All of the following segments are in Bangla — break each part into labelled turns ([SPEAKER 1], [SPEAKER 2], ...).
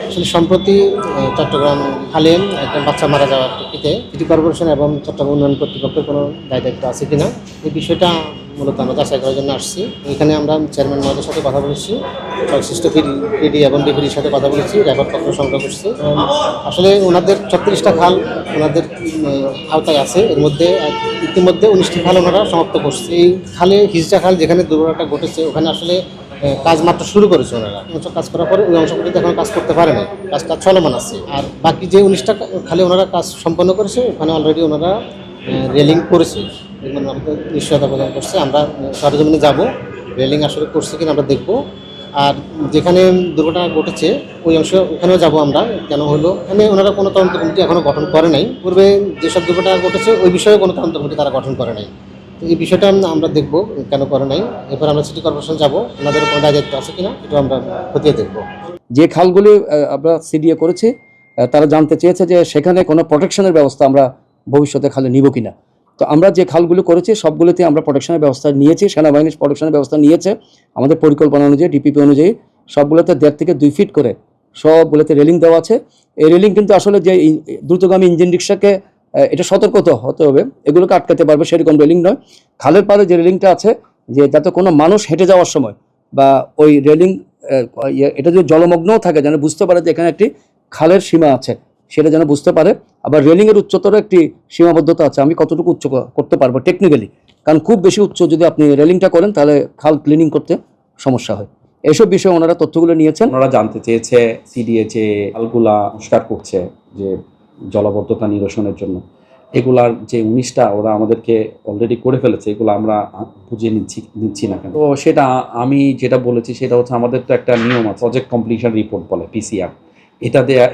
[SPEAKER 1] আসলে সম্প্রতি চট্টগ্রাম খালে একটা বাচ্চা মারা যাওয়ার প্রেক্ষিতে সিটি কর্পোরেশন এবং চট্টগ্রাম উন্নয়ন কর্তৃপক্ষের কোনো দায়িত্ব আছে কিনা এই বিষয়টা মূলত আমরা যাচাই করার জন্য আসছি। এখানে আমরা চেয়ারম্যান মহোদয়ের সাথে কথা বলেছি, সংশ্লিষ্ট পিডি এবং ডিপিডির সাথে কথা বলেছি, রেকর্ডপত্র সংগ্রহ করছি। আসলে ওনাদের 36টা খাল ওনাদের আওতায় আছে। এর মধ্যে ইতিমধ্যে 19টি খাল ওনারা সমাপ্ত করছে। এই খালে হিজড়া খাল যেখানে দুর্ঘটনাটা ঘটেছে ওখানে আসলে কাজ মাত্র শুরু করেছে ওনারা। কাজ করার পরে ওই অংশগুলিতে এখন কাজ করতে পারে না, কাজটা চলমান আছে। আর বাকি যে 19টা খালে ওনারা কাজ সম্পন্ন করেছে ওখানে অলরেডি ওনারা রেলিং করেছে, আমাদের নিশ্চয়তা প্রদান করছে। আমরা সরজমিনে যাব, রেলিং আসলে করছে কিনা আমরা দেখব। আর যেখানে দুর্ঘটনা ঘটেছে ওই অংশ ওখানেও যাব আমরা, কেন হলো এখানে ওনারা কোনো তদন্ত কমিটি এখনও গঠন করে নাই। পূর্বে যেসব দুর্ঘটনা ঘটেছে ওই বিষয়ে কোনো তদন্ত কমিটি তারা গঠন করে নাই। তো এই বিষয়টা আমরা দেখব কেন করে নাই। এরপর আমরা সিটি কর্পোরেশন যাব, ওনাদের কোনো দায়িত্ব আছে কিনা এটা আমরা খতিয়ে দেখব।
[SPEAKER 2] যে খালগুলি আমরা সিডিএ করেছি তারা জানতে চেয়েছে যে সেখানে কোনো প্রোটেকশনের ব্যবস্থা আমরা ভবিষ্যতে খালে নিব কিনা। তো আমরা যে খালগুলো করেছি সবগুলোতে আমরা প্রোটেকশনের ব্যবস্থা নিয়েছি, সেনাবাহিনীর প্রোটেকশনের ব্যবস্থা নিয়েছে। আমাদের পরিকল্পনা অনুযায়ী ডিপিপি অনুযায়ী সবগুলোতে 1.5 থেকে 2 ফিট করে সবগুলোতে রেলিং দেওয়া আছে। এই রেলিং কিন্তু আসলে যে দ্রুতগামী ইঞ্জিন রিক্সাকে এটা সতর্ক হতে হবে, এগুলোকে আটকাতে পারবে সেরকম রেলিং নয়। খালের পাড়ে যে রেলিংটা আছে যে যাতে কোনো মানুষ হেঁটে যাওয়ার সময় বা ওই রেলিং এটা যদি জলমগ্নও থাকে যেন বুঝতে পারে যে এখানে একটি খালের সীমা আছে, সেটা যেন বুঝতে পারে। আবার রেলিংয়ের উচ্চতর একটি সীমাবদ্ধতা আছে, আমি কতটুকু উচ্চ করতে পারবো টেকনিক্যালি, কারণ খুব বেশি উচ্চ যদি আপনি রেলিংটা করেন তাহলে খাল ক্লিনিং করতে সমস্যা হয়। এইসব বিষয়ে ওনারা তথ্যগুলো নিয়েছেন।
[SPEAKER 3] ওনারা জানতে চেয়েছে সিডিএ যে খালগুলা সংস্কার করছে যে জলাবদ্ধতা নিরসনের জন্য, এগুলার যে 19টা ওরা আমাদেরকে অলরেডি করে ফেলেছে, এগুলো আমরা বুঝিয়ে নিচ্ছি না কেন। তো সেটা আমি যেটা বলেছি সেটা হচ্ছে আমাদের তো একটা নিয়ম আছে, প্রজেক্ট কমপ্লিশন রিপোর্ট বলে পিসিআর।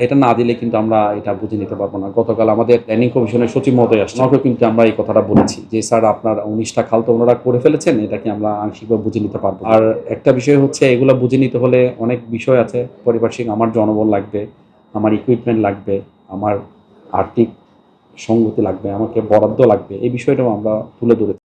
[SPEAKER 3] এটা না দিলে কিন্তু আমরা এটা বুঝে নিতে পারবো না। গতকাল আমাদের প্ল্যানিং কমিশনের সচিব মহোদয় আসছে, ওনাকেও কিন্তু আমরা এই কথাটা বলেছি যে স্যার আপনার 19টা খাল তো ওনারা করে ফেলেছেন, এটাকে আমরা আংশিকভাবে বুঝে নিতে পারবো। আর একটা বিষয় হচ্ছে এগুলো বুঝে নিতে হলে অনেক বিষয় আছে পারিপার্শ্বিক, আমার জনবল লাগবে, আমার ইকুইপমেন্ট লাগবে, আমার আর্থিক সঙ্গতি লাগবে, আমাকে বরাদ্দ লাগবে, এই বিষয়টাও আমরা তুলে ধরেছি।